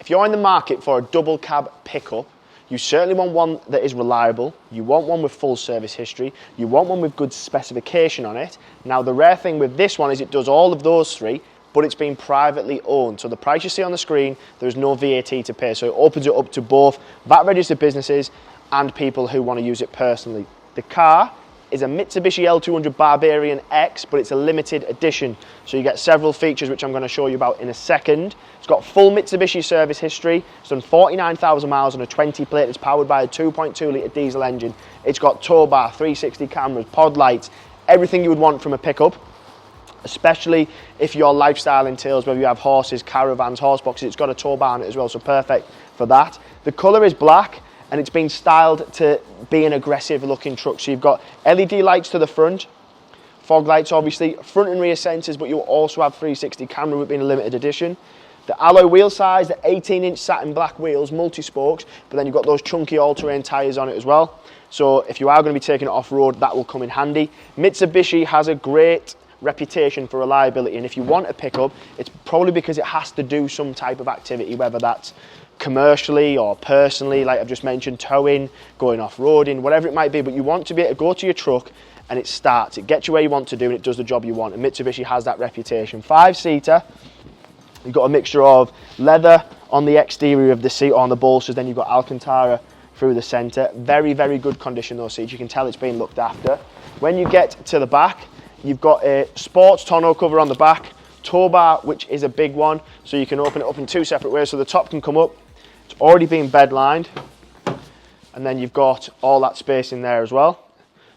if you're in the market for a double cab pickup, you certainly want one that is reliable, you want one with full service history, you want one with good specification on it. Now the rare thing with this one is it does all of those three, but it's been privately owned. So the price you see on the screen, there's no VAT to pay. So it opens it up to both VAT registered businesses and people who want to use it personally. The car is a Mitsubishi L200 Barbarian X, but it's a limited edition. So you get several features which I'm going to show you about in a second. It's got full Mitsubishi service history. It's done 49,000 miles on a 20 plate. It's powered by a 2.2 litre diesel engine. It's got Towbar, 360 cameras, pod lights, everything you would want from a pickup, especially if your lifestyle entails whether you have horses, caravans, horse boxes. It's got a tow bar on it as well, so perfect for that. The colour is black, and it's been styled to be an aggressive looking truck. So you've got LED lights to the front, fog lights obviously, front and rear sensors, but you'll also have 360 camera with being a limited edition. The alloy wheel size, the 18-inch satin black wheels, multi-spokes, but then you've got those chunky all-terrain tyres on it as well. So if you are going to be taking it off-road, that will come in handy. Mitsubishi has a great reputation for reliability, and if you want a pickup, it's probably because it has to do some type of activity, whether that's commercially or personally, like I've just mentioned, towing, going off-roading, whatever it might be, but you want to be able to go to your truck and it starts, it gets you where you want to do and it does the job you want, and Mitsubishi has that reputation. 5-seater, you've got a mixture of leather on the exterior of the seat, on the bolsters, then you've got Alcantara through the centre. Very, very good condition, those seats. You can tell it's been looked after. When you get to the back, you've got a sports tonneau cover on the back, tow bar, which is a big one, so you can open it up in two separate ways, so the top can come up. It's already been bed lined, and then you've got all that space in there as well.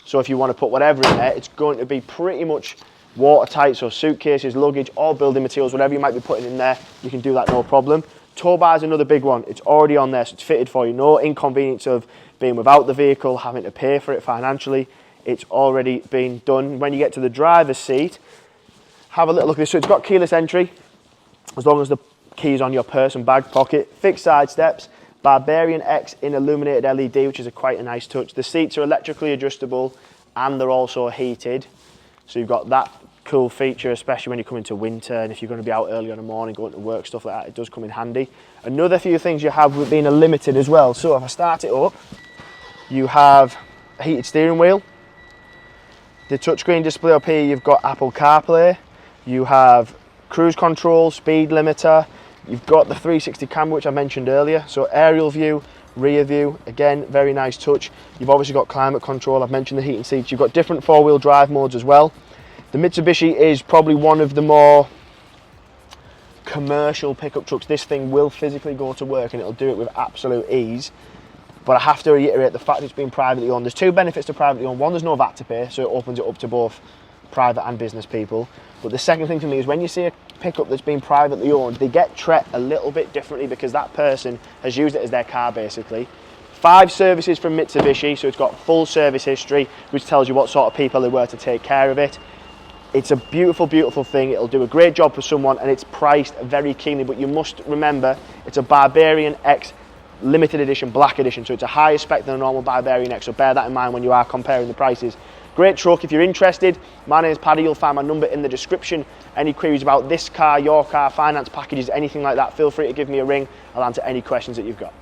So if you want to put whatever in there, it's going to be pretty much watertight, so suitcases, luggage, all building materials, whatever you might be putting in there, you can do that no problem. Tow bar is another big one. It's already on there, so it's fitted for you. No inconvenience of being without the vehicle, having to pay for it financially. It's already been done. When you get to the driver's seat, have a little look at this. So it's got keyless entry, as long as the keys on your purse and bag pocket. Fixed side steps, Barbarian X in illuminated LED, which is quite a nice touch. The seats are electrically adjustable and they're also heated. So you've got that cool feature, especially when you come into winter and if you're going to be out early in the morning, going to work, stuff like that, it does come in handy. Another few things you have with being a limited as well. So if I start it up, you have a heated steering wheel. The touchscreen display up here, you've got Apple CarPlay. You have cruise control, speed limiter. You've got the 360 camera, which I mentioned earlier. So aerial view, rear view, again, very nice touch. You've obviously got climate control. I've mentioned the heating seats. You've got different four-wheel drive modes as well. The Mitsubishi is probably one of the more commercial pickup trucks. This thing will physically go to work and it'll do it with absolute ease. But I have to reiterate the fact it's been privately owned. There's two benefits to privately owned. One, there's no VAT to pay, so it opens it up to both private and business people. But the second thing for me is when you see a pickup that's been privately owned, they get treated a little bit differently because that person has used it as their car basically. 5 services from Mitsubishi, so it's got full service history, which tells you what sort of people they were to take care of it. It's a beautiful, beautiful thing. It'll do a great job for someone and it's priced very keenly, but you must remember it's a Barbarian X limited edition, black edition, so it's a higher spec than a normal Barbarian X, so bear that in mind when you are comparing the prices. Great truck. If you're interested, my name's Paddy. You'll find my number in the description. Any queries about this car, your car, finance packages, anything like that, feel free to give me a ring. I'll answer any questions that you've got.